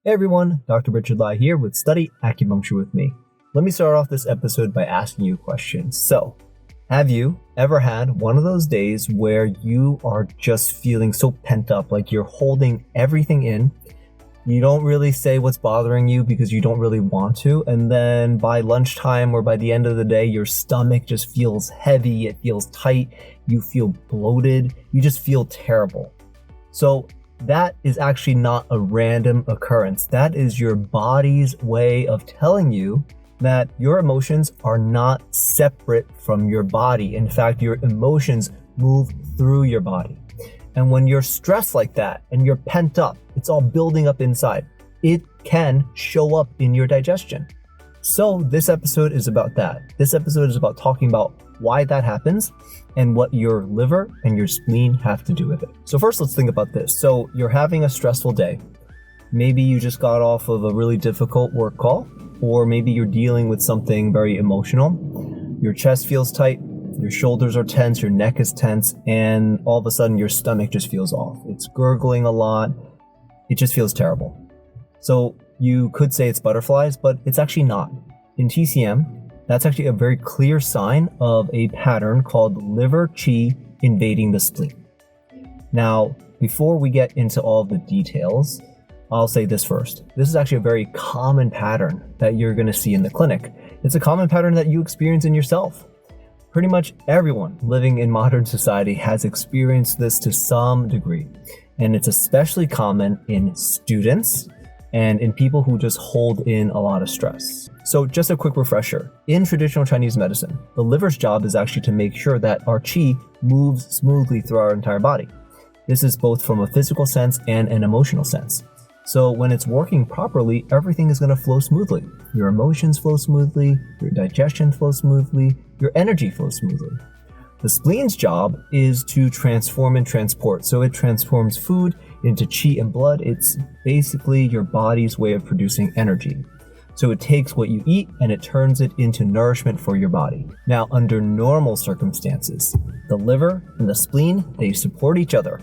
Hey everyone, Dr. Richard Lai here with Study Acupuncture with me. Let me start off this episode by asking you a question. So, have you ever had one of those days where you are just feeling so pent up, like you're holding everything in? You don't really say what's bothering you because you don't really want to, and then by lunchtime or by the end of the day, your stomach just feels heavy, it feels tight, you feel bloated, you just feel terrible. So, that is actually not a random occurrence. That is your body's way of telling you that your emotions are not separate from your body. In fact, your emotions move through your body. And when you're stressed like that and you're pent up, it's all building up inside, it can show up in your digestion. So this episode is about that. This episode is about talking about why that happens and what your liver and your spleen have to do with it. So first, let's think about this. So you're having a stressful day. Maybe you just got off of a really difficult work call, or maybe you're dealing with something very emotional. Your chest feels tight, your shoulders are tense, your neck is tense, and all of a sudden your stomach just feels off. It's gurgling a lot. It just feels terrible. So you could say it's butterflies, but it's actually not. In TCM, that's actually a very clear sign of a pattern called liver qi invading the spleen. Now, before we get into all of the details, I'll say this first. This is actually a very common pattern that you're going to see in the clinic. It's a common pattern that you experience in yourself. Pretty much everyone living in modern society has experienced this to some degree, and it's especially common in students and in people who just hold in a lot of stress. So just a quick refresher. In traditional Chinese medicine, the liver's job is actually to make sure that our qi moves smoothly through our entire body. This is both from a physical sense and an emotional sense. So when it's working properly, everything is going to flow smoothly. Your emotions flow smoothly, your digestion flows smoothly, your energy flows smoothly. The spleen's job is to transform and transport. So it transforms food into qi and blood. It's basically your body's way of producing energy. So it takes what you eat and it turns it into nourishment for your body. Now, under normal circumstances, the liver and the spleen, they support each other.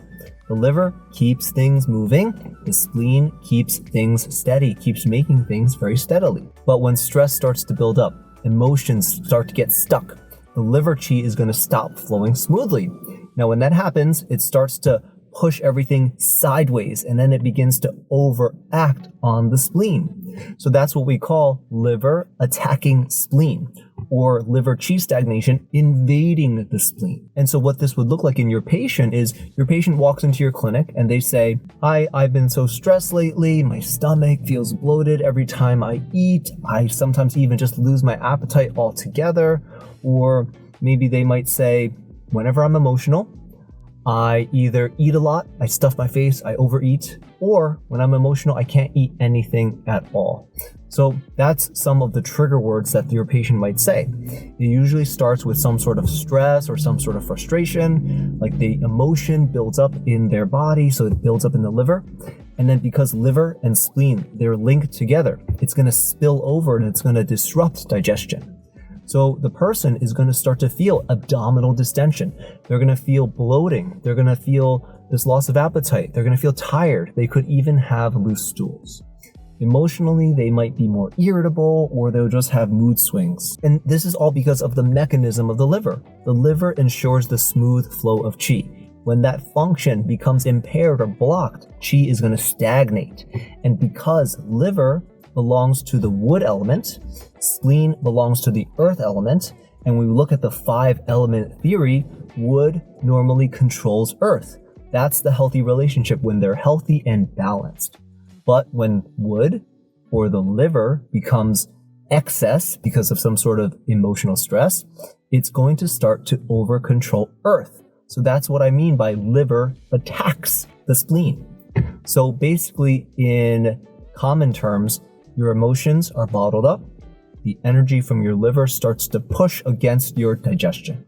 The liver keeps things moving, the spleen keeps things steady, keeps making things very steadily. But when stress starts to build up, emotions start to get stuck, the liver qi is going to stop flowing smoothly. Now, when that happens, it starts to push everything sideways, and then it begins to overact on the spleen. So that's what we call liver attacking spleen, or liver qi stagnation invading the spleen. And so what this would look like in your patient is your patient walks into your clinic and they say, "Hi, I've been so stressed lately. My stomach feels bloated every time I eat. I sometimes even just lose my appetite altogether." Or maybe they might say, "Whenever I'm emotional, I either eat a lot, I stuff my face, I overeat, or when I'm emotional, I can't eat anything at all." So that's some of the trigger words that your patient might say. It usually starts with some sort of stress or some sort of frustration, like the emotion builds up in their body, so it builds up in the liver. And then because liver and spleen, they're linked together, it's going to spill over and it's going to disrupt digestion. So the person is going to start to feel abdominal distension. They're going to feel bloating. They're going to feel this loss of appetite. They're going to feel tired. They could even have loose stools. Emotionally, they might be more irritable, or they'll just have mood swings. And this is all because of the mechanism of the liver. The liver ensures the smooth flow of qi. When that function becomes impaired or blocked, qi is going to stagnate. And because liver belongs to the wood element, spleen belongs to the earth element, and when we look at the 5-element theory, wood normally controls earth. That's the healthy relationship when they're healthy and balanced. But when wood or the liver becomes excess because of some sort of emotional stress, it's going to start to over-control earth. So that's what I mean by liver attacks the spleen. So basically, in common terms, your emotions are bottled up. The energy from your liver starts to push against your digestion.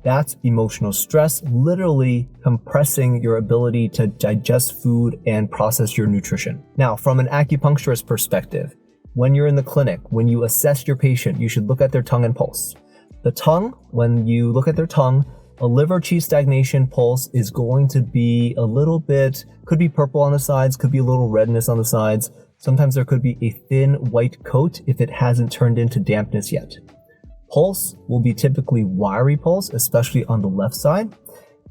That's emotional stress, literally compressing your ability to digest food and process your nutrition. Now, from an acupuncturist perspective, when you're in the clinic, when you assess your patient, you should look at their tongue and pulse. The tongue, when you look at their tongue, A liver qi stagnation pulse is going to be a little bit, could be purple on the sides, could be a little redness on the sides. Sometimes there could be a thin white coat if it hasn't turned into dampness yet. Pulse will be typically wiry pulse, especially on the left side.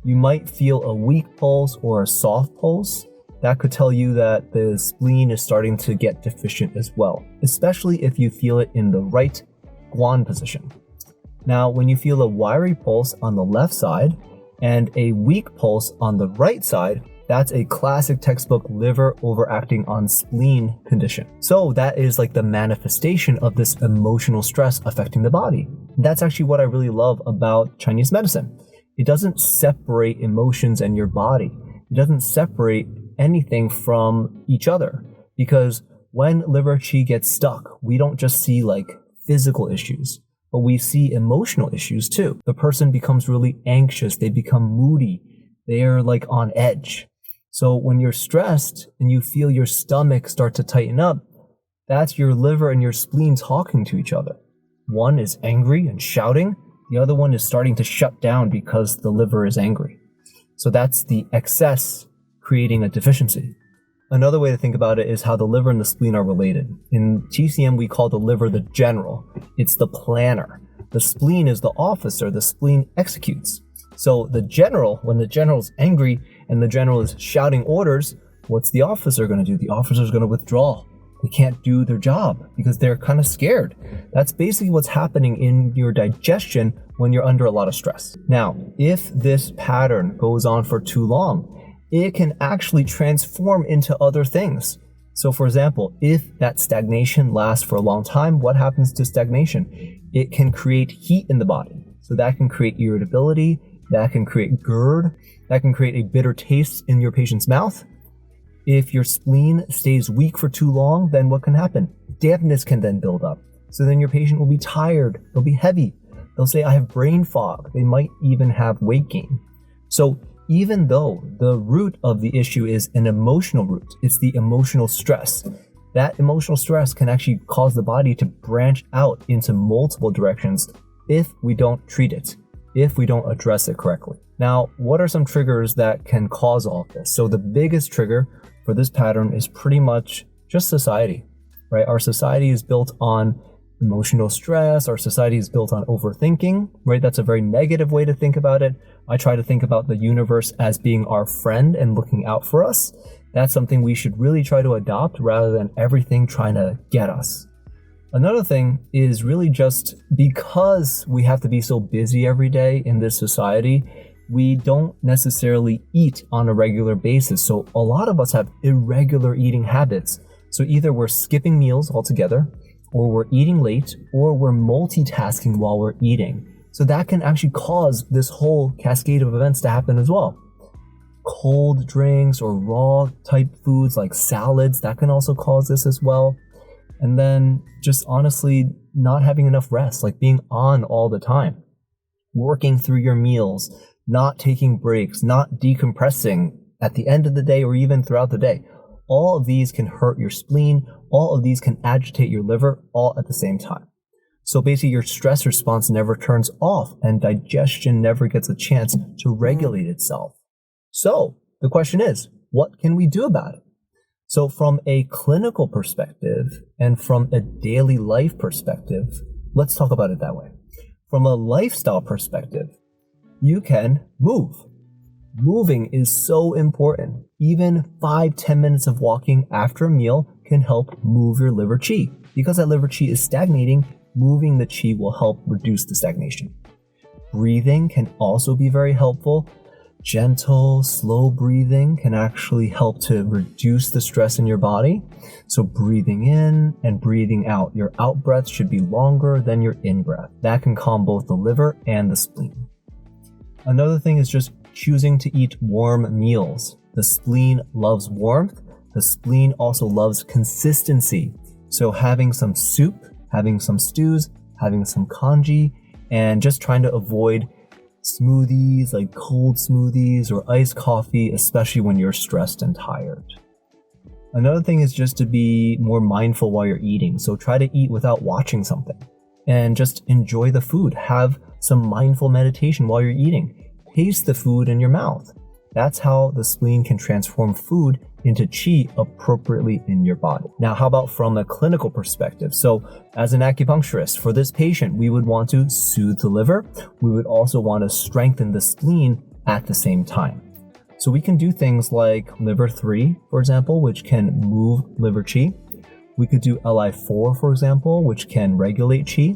You might feel a weak pulse or a soft pulse. That could tell you that the spleen is starting to get deficient as well, especially if you feel it in the right guan position. Now, when you feel a wiry pulse on the left side and a weak pulse on the right side, that's a classic textbook liver overacting on spleen condition. So that is like the manifestation of this emotional stress affecting the body. That's actually what I really love about Chinese medicine. It doesn't separate emotions and your body. It doesn't separate anything from each other, because when liver qi gets stuck, we don't just see like physical issues, but we see emotional issues too. The person becomes really anxious, they become moody, they're like on edge. So when you're stressed and you feel your stomach start to tighten up, that's your liver and your spleen talking to each other. One is angry and shouting, the other one is starting to shut down because the liver is angry. So that's the excess creating a deficiency. Another way to think about it is how the liver and the spleen are related. In TCM, we call the liver the general. It's the planner. The spleen is the officer. The spleen executes. So the general, when the general is angry and the general is shouting orders, what's the officer going to do? The officer is going to withdraw. They can't do their job because they're kind of scared. That's basically what's happening in your digestion when you're under a lot of stress. Now, if this pattern goes on for too long, it can actually transform into other things. So for example, if that stagnation lasts for a long time, what happens to stagnation? It can create heat in the body. So that can create irritability, that can create GERD, that can create a bitter taste in your patient's mouth. If your spleen stays weak for too long, then what can happen? Dampness can then build up. So then your patient will be tired, they'll be heavy. They'll say, I have brain fog. They might even have weight gain. So even though the root of the issue is an emotional root, it's the emotional stress. That emotional stress can actually cause the body to branch out into multiple directions if we don't treat it, if we don't address it correctly. Now, what are some triggers that can cause all of this? So the biggest trigger for this pattern is pretty much just society, right? Our society is built on emotional stress. Our society is built on overthinking, right? That's a very negative way to think about it. I try to think about the universe as being our friend and looking out for us. That's something we should really try to adopt rather than everything trying to get us. Another thing is really just because we have to be so busy every day in this society, we don't necessarily eat on a regular basis. So a lot of us have irregular eating habits. So either we're skipping meals altogether, or we're eating late, or we're multitasking while we're eating. So that can actually cause this whole cascade of events to happen as well. Cold drinks or raw type foods like salads, that can also cause this as well. And then just honestly not having enough rest, like being on all the time, working through your meals, not taking breaks, not decompressing at the end of the day or even throughout the day. All of these can hurt your spleen. All of these can agitate your liver all at the same time. So basically your stress response never turns off and digestion never gets a chance to regulate itself. So the question is, what can we do about it? So from a clinical perspective and from a daily life perspective, let's talk about it that way. From a lifestyle perspective, you can move. Moving is so important. Even 5-10 minutes of walking after a meal can help move your liver qi. Because that liver qi is stagnating, moving the qi will help reduce the stagnation. Breathing can also be very helpful. Gentle, slow breathing can actually help to reduce the stress in your body. So breathing in and breathing out. Your out breath should be longer than your in breath. That can calm both the liver and the spleen. Another thing is just choosing to eat warm meals. The spleen loves warmth. The spleen also loves consistency. So having some soup, having some stews, having some congee, and just trying to avoid smoothies like cold smoothies or iced coffee, especially when you're stressed and tired. Another thing is just to be more mindful while you're eating. So try to eat without watching something and just enjoy the food. Have some mindful meditation while you're eating. taste the food in your mouth. That's how the spleen can transform food into qi appropriately in your body. Now, how about from a clinical perspective? So as an acupuncturist, for this patient, we would want to soothe the liver. We would also want to strengthen the spleen at the same time. So we can do things like liver 3, for example, which can move liver qi. We could do Li4, for example, which can regulate qi.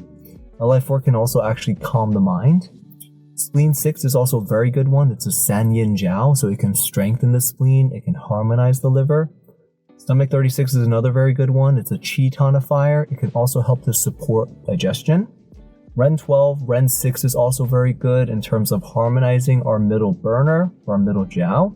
Li4 can also actually calm the mind. Spleen 6 is also a very good one. It's a san yin jiao, so it can strengthen the spleen, it can harmonize the liver. Stomach 36 is another very good one. It's a qi tonifier. It can also help to support digestion. Ren 12, Ren 6 is also very good in terms of harmonizing our middle burner, our middle jiao.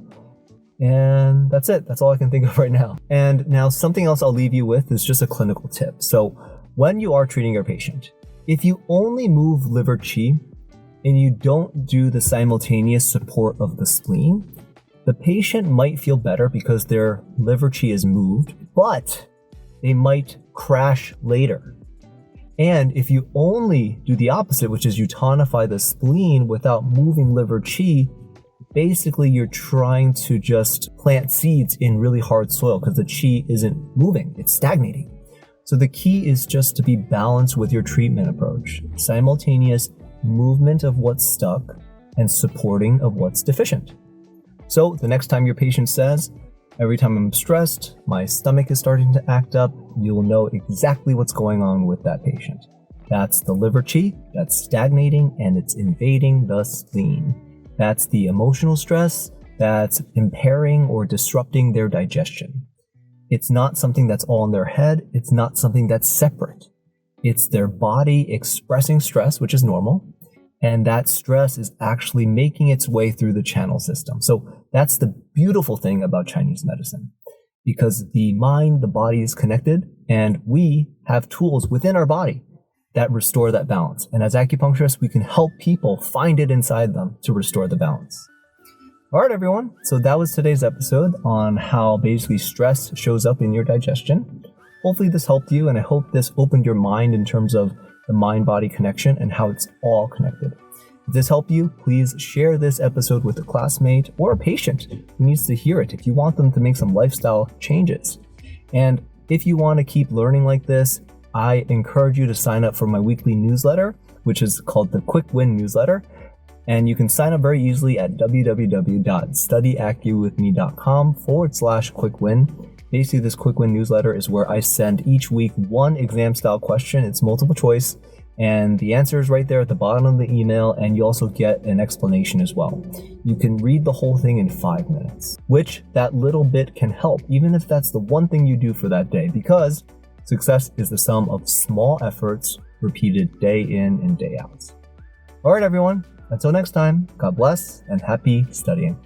And that's it. That's all I can think of right now. And now something else I'll leave you with is just a clinical tip. So when you are treating your patient, if you only move liver qi and you don't do the simultaneous support of the spleen, the patient might feel better because their liver qi is moved, but they might crash later. And if you only do the opposite, which is you tonify the spleen without moving liver qi, basically you're trying to just plant seeds in really hard soil because the qi isn't moving, it's stagnating. So the key is just to be balanced with your treatment approach. Simultaneous movement of what's stuck and supporting of what's deficient. So the next time your patient says, every time I'm stressed, my stomach is starting to act up, you'll know exactly what's going on with that patient. That's the liver qi, that's stagnating, and it's invading the spleen. That's the emotional stress that's impairing or disrupting their digestion. It's not something that's all in their head, it's not something that's separate. It's their body expressing stress, which is normal, and that stress is actually making its way through the channel system. So that's the beautiful thing about Chinese medicine, because the mind, the body is connected, and we have tools within our body that restore that balance. And as acupuncturists, we can help people find it inside them to restore the balance. All right, everyone. So that was today's episode on how basically stress shows up in your digestion. Hopefully this helped you, and I hope this opened your mind in terms of the mind-body connection and how it's all connected. If this helped you, please share this episode with a classmate or a patient who needs to hear it if you want them to make some lifestyle changes. And if you want to keep learning like this, I encourage you to sign up for my weekly newsletter, which is called the Quick Win Newsletter. And you can sign up very easily at www.studyacuwithme.com/quick-win. Basically, this quick win newsletter is where I send each week one exam style question. It's multiple choice, and the answer is right there at the bottom of the email, and you also get an explanation as well. You can read the whole thing in 5 minutes, which that little bit can help, even if that's the one thing you do for that day, because success is the sum of small efforts repeated day in and day out. All right, everyone. Until next time, God bless and happy studying.